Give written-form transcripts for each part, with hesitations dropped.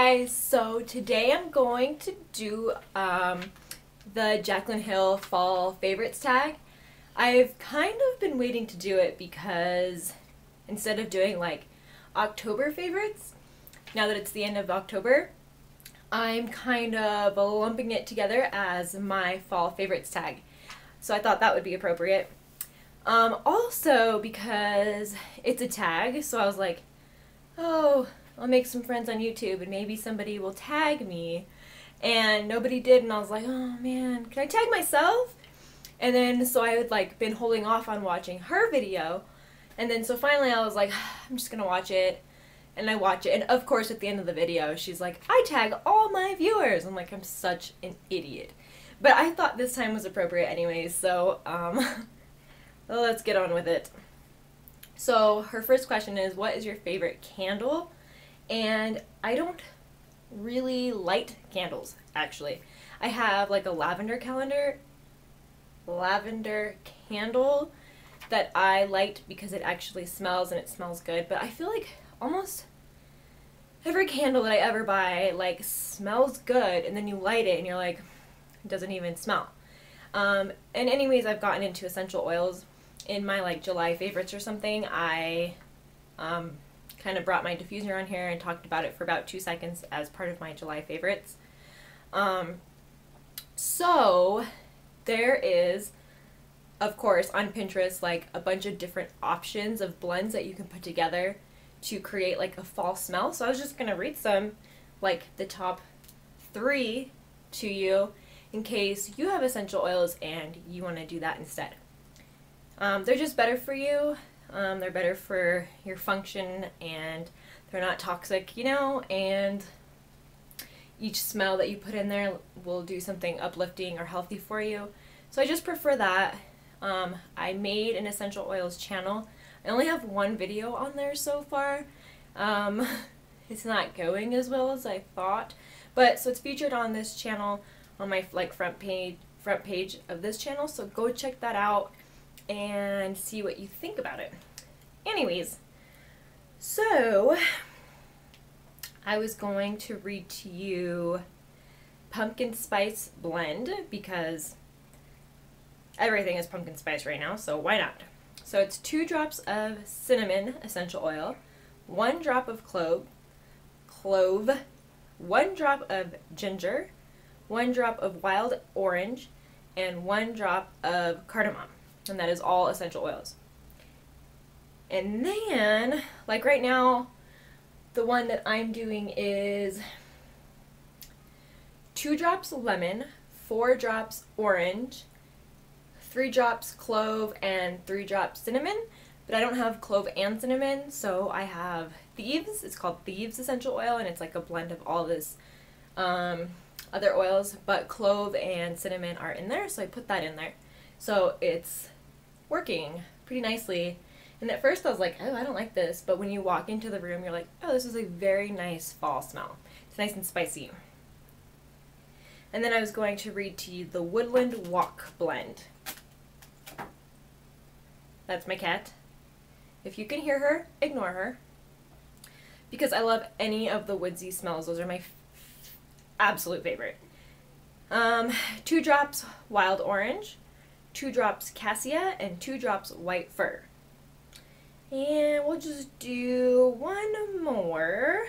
guys, so today I'm going to do the Jaclyn Hill Fall Favorites tag. I've kind of been waiting to do it because instead of doing like October favorites, now that it's the end of October, I'm kind of lumping it together as my Fall Favorites tag. So I thought that would be appropriate. Also because it's a tag, so I was like, oh, I'll make some friends on YouTube and maybe somebody will tag me. And nobody did, and I was like, oh man, can I tag myself? And then so I had like been holding off on watching her video, and then so finally I was like, I'm just gonna watch it. And I watch it, and of course at the end of the video she's like, I tag all my viewers. I'm like, I'm such an idiot. But I thought this time was appropriate anyways, so well, let's get on with it. So her first question is, what is your favorite candle? And I don't really light candles, actually. I have like a lavender candle that I light because it actually smells and it smells good, but I feel like almost every candle that I ever buy like smells good, and then you light it and you're like, it doesn't even smell. And anyways, I've gotten into essential oils. In my like July favorites or something, I kind of brought my diffuser on here and talked about it for about 2 seconds as part of my July favorites. So there is, of course, on Pinterest like a bunch of different options of blends that you can put together to create like a fall smell. So I was just gonna read some, like the top 3 to you in case you have essential oils and you want to do that instead. They're just better for you. They're better for your function, and they're not toxic, you know, and each smell that you put in there will do something uplifting or healthy for you. So I just prefer that. I made an essential oils channel. I only have 1 video on there so far. It's not going as well as I thought, but so it's featured on this channel on my like front page of this channel, so go check that out and see what you think about it. Anyways, so I was going to read to you Pumpkin Spice Blend because everything is pumpkin spice right now, so why not? So it's 2 drops of cinnamon essential oil, 1 drop of clove, 1 drop of ginger, 1 drop of wild orange, and 1 drop of cardamom. And that is all essential oils. And then, like right now, the one that I'm doing is 2 drops lemon, 4 drops orange, 3 drops clove, and 3 drops cinnamon. But I don't have clove and cinnamon, so I have Thieves. It's called Thieves essential oil, and it's like a blend of all this other oils, but clove and cinnamon are in there, so I put that in there. So it's working pretty nicely. And at first I was like, oh, I don't like this, but when you walk into the room, you're like, oh, this is a very nice fall smell. It's nice and spicy. And then I was going to read to you the Woodland Walk Blend. That's my cat. If you can hear her, ignore her, because I love any of the woodsy smells. Those are my absolute favorite. 2 drops wild orange, 2 drops cassia, and 2 drops white fir. And we'll just do 1 more.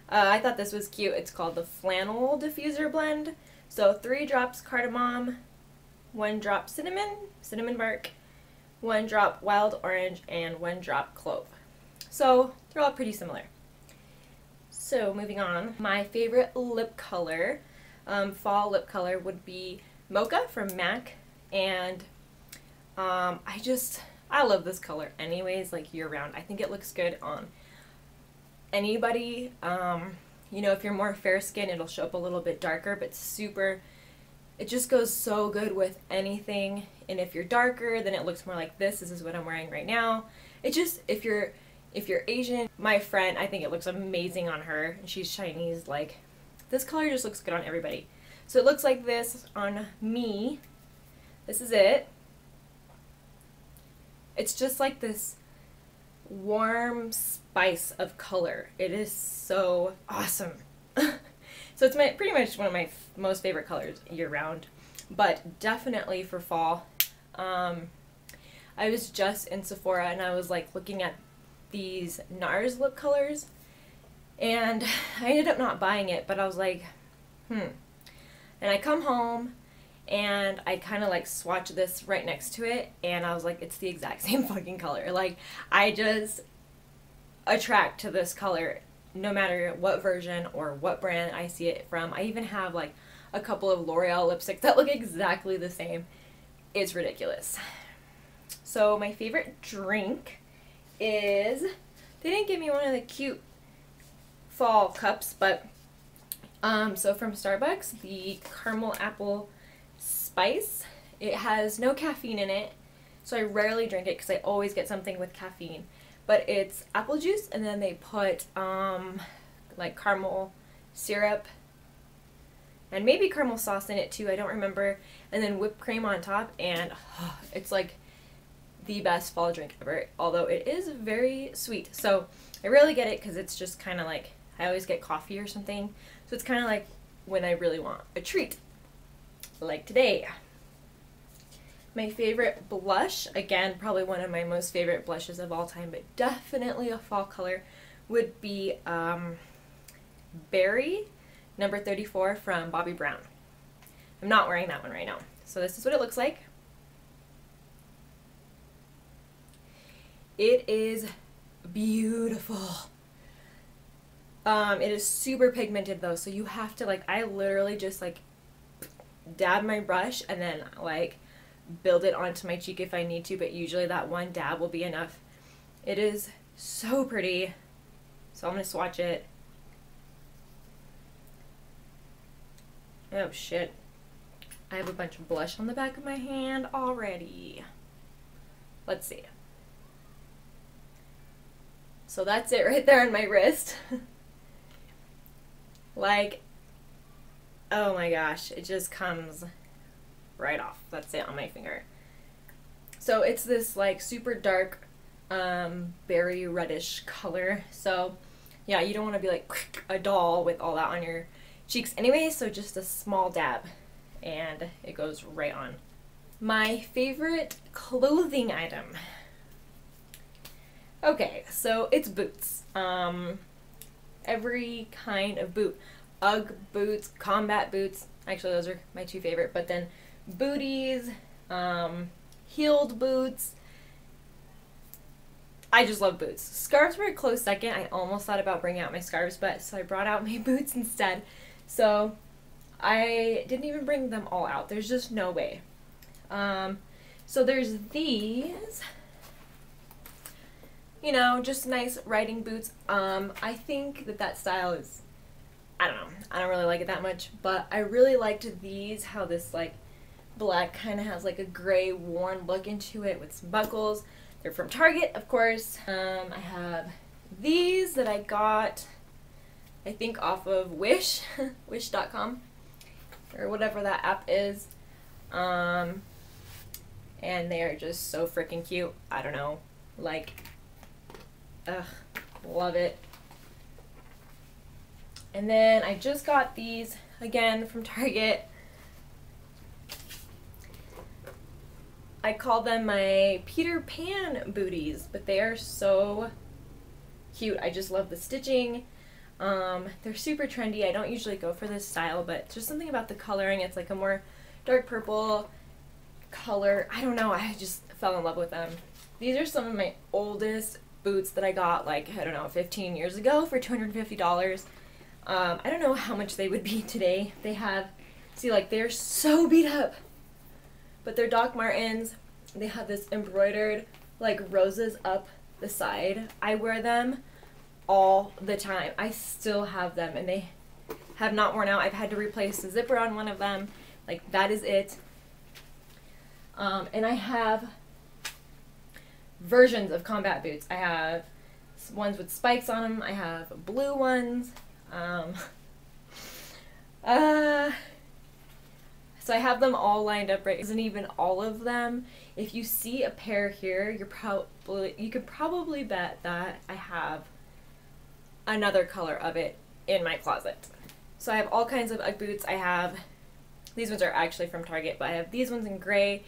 I thought this was cute. It's called the Flannel Diffuser Blend. So 3 drops cardamom, 1 drop cinnamon bark, 1 drop wild orange, and 1 drop clove. So they're all pretty similar. So moving on, my favorite lip color, fall lip color, would be Mocha from MAC, and I love this color anyways, like year round. I think it looks good on anybody. You know, if you're more fair skin, it'll show up a little bit darker, but it just goes so good with anything. And if you're darker, then it looks more like this. This is what I'm wearing right now. It just, if you're Asian, my friend, I think it looks amazing on her, and she's Chinese, like this color just looks good on everybody. So it looks like this on me. This is it. It's just like this warm spice of color. It is so awesome. So it's pretty much one of my most favorite colors year round, but definitely for fall. I was just in Sephora and I was like looking at these NARS lip colors, and I ended up not buying it, but I was like, And I come home and I kind of like swatch this right next to it, and I was like, it's the exact same fucking color. Like, I just attract to this color no matter what version or what brand I see it from. I even have like a couple of L'Oreal lipsticks that look exactly the same. It's ridiculous. So my favorite drink is, they didn't give me one of the cute fall cups, but so from Starbucks, the caramel apple spice. It has no caffeine in it, so I rarely drink it because I always get something with caffeine. But it's apple juice, and then they put like caramel syrup and maybe caramel sauce in it too, I don't remember, and then whipped cream on top, and it's like the best fall drink ever, although it is very sweet. So I rarely get it because it's just kind of like, I always get coffee or something, so it's kind of like when I really want a treat, like today. My favorite blush, again, probably one of my most favorite blushes of all time, but definitely a fall color, would be Berry number 34 from Bobbi Brown. I'm not wearing that one right now. So this is what it looks like. It is beautiful. It is super pigmented though, so you have to like, I literally just like dab my brush and then like build it onto my cheek if I need to, but usually that one dab will be enough. It is so pretty. So I'm gonna swatch it. Oh shit. I have a bunch of blush on the back of my hand already. Let's see. So that's it right there on my wrist. Like, oh my gosh, it just comes right off. That's it on my finger. So it's this like super dark berry reddish color. So yeah, you don't want to be like a doll with all that on your cheeks anyway, so just a small dab and it goes right on. My favorite clothing item. Okay, so it's boots. Every kind of boot. Ugg boots, combat boots. Actually, those are my two favorite. But then booties, heeled boots. I just love boots. Scarves were a close second. I almost thought about bringing out my scarves, but so I brought out my boots instead. So I didn't even bring them all out. There's just no way. So there's these. You know, just nice riding boots. I think that style is, I don't know, I don't really like it that much, but I really liked these, how this like black kind of has like a gray worn look into it with some buckles. They're from Target, of course. I have these that I got, I think off of Wish, wish.com, or whatever that app is. And they are just so freaking cute. I don't know, like, ugh, love it. And then I just got these again from Target. I call them my Peter Pan booties, but they are so cute. I just love the stitching. They're super trendy. I don't usually go for this style, but just something about the coloring. It's like a more dark purple color. I don't know, I just fell in love with them. These are some of my oldest boots that I got, like, I don't know, 15 years ago for $250. I don't know how much they would be today. They have, see, like, they're so beat up, but they're Doc Martens. They have this embroidered, like, roses up the side. I wear them all the time. I still have them, and they have not worn out. I've had to replace the zipper on one of them. Like, that is it. And I have versions of combat boots. I have ones with spikes on them. I have blue ones. So I have them all lined up right. Isn't even all of them. If you see a pair here, you could probably bet that I have another color of it in my closet. So I have all kinds of Ugg boots. I have, these ones are actually from Target, but I have these ones in gray,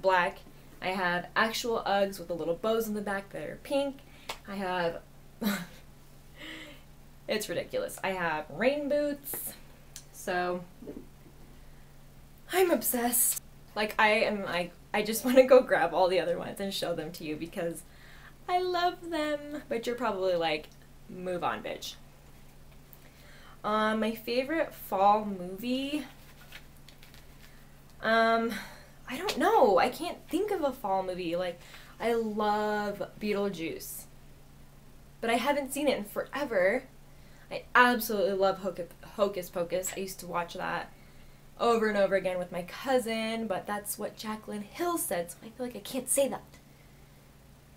black. I have actual Uggs with the little bows in the back that are pink. I have, it's ridiculous. I have rain boots. So I'm obsessed. Like I just want to go grab all the other ones and show them to you because I love them. But you're probably like, move on, bitch. My favorite fall movie, I don't know. I can't think of a fall movie. Like, I love Beetlejuice, but I haven't seen it in forever. I absolutely love Hocus Pocus. I used to watch that over and over again with my cousin, but that's what Jaclyn Hill said, so I feel like I can't say that.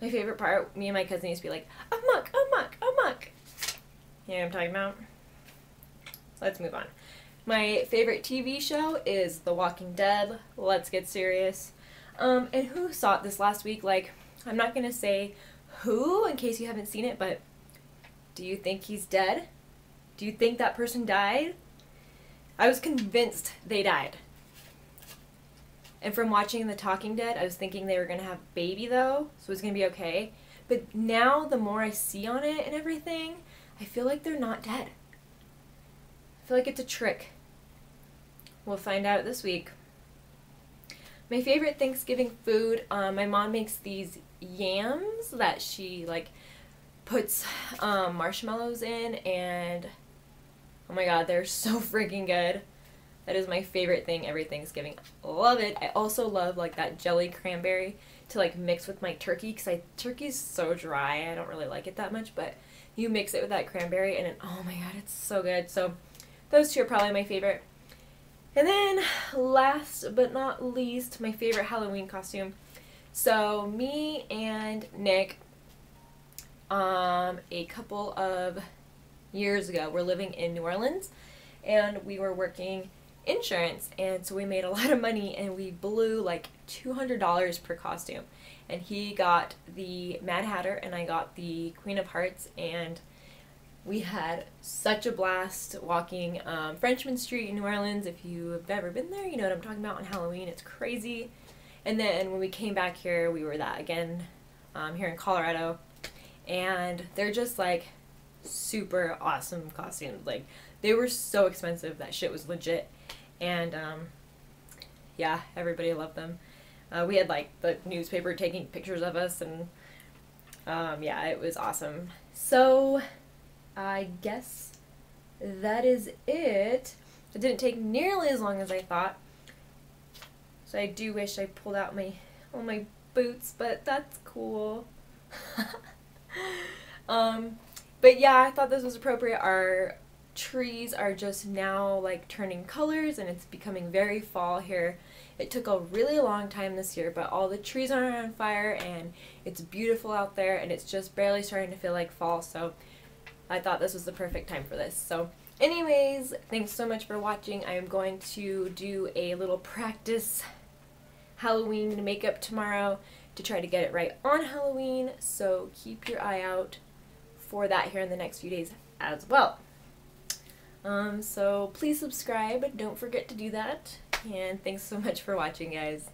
My favorite part, me and my cousin used to be like, amok, amok, amok. You know what I'm talking about? Let's move on. My favorite TV show is The Walking Dead. Let's get serious. And who saw it this last week? Like, I'm not gonna say who in case you haven't seen it, but do you think he's dead? Do you think that person died? I was convinced they died. And from watching The Talking Dead, I was thinking they were gonna have a baby though, so it was gonna be okay. But now, the more I see on it and everything, I feel like they're not dead. I feel like it's a trick. We'll find out this week. My favorite Thanksgiving food, my mom makes these yams that she like puts marshmallows in, and oh my god, they're so freaking good. That is my favorite thing every Thanksgiving. Love it. I also love like that jelly cranberry to like mix with my turkey, because turkey's so dry. I don't really like it that much, but you mix it with that cranberry and oh my god, it's so good. So those two are probably my favorite. And then last but not least, my favorite Halloween costume. So me and Nick, a couple of years ago, we're living in New Orleans and we were working insurance, and so we made a lot of money and we blew like $200 per costume. And he got the Mad Hatter and I got the Queen of Hearts, and we had such a blast walking Frenchman Street in New Orleans. If you've ever been there, you know what I'm talking about on Halloween. It's crazy. And then when we came back here, we were that again here in Colorado. And they're just like super awesome costumes. Like, they were so expensive. That shit was legit. And yeah, everybody loved them. We had like the newspaper taking pictures of us, and yeah, it was awesome. So I guess that is it. It didn't take nearly as long as I thought. So I do wish I pulled out all my boots, but that's cool. But yeah, I thought this was appropriate. Our trees are just now like turning colors and it's becoming very fall here. It took a really long time this year, but all the trees are on fire and it's beautiful out there, and it's just barely starting to feel like fall. So I thought this was the perfect time for this. So anyways, thanks so much for watching. I am going to do a little practice Halloween makeup tomorrow to try to get it right on Halloween. So keep your eye out for that here in the next few days as well. So please subscribe. Don't forget to do that. And thanks so much for watching, guys.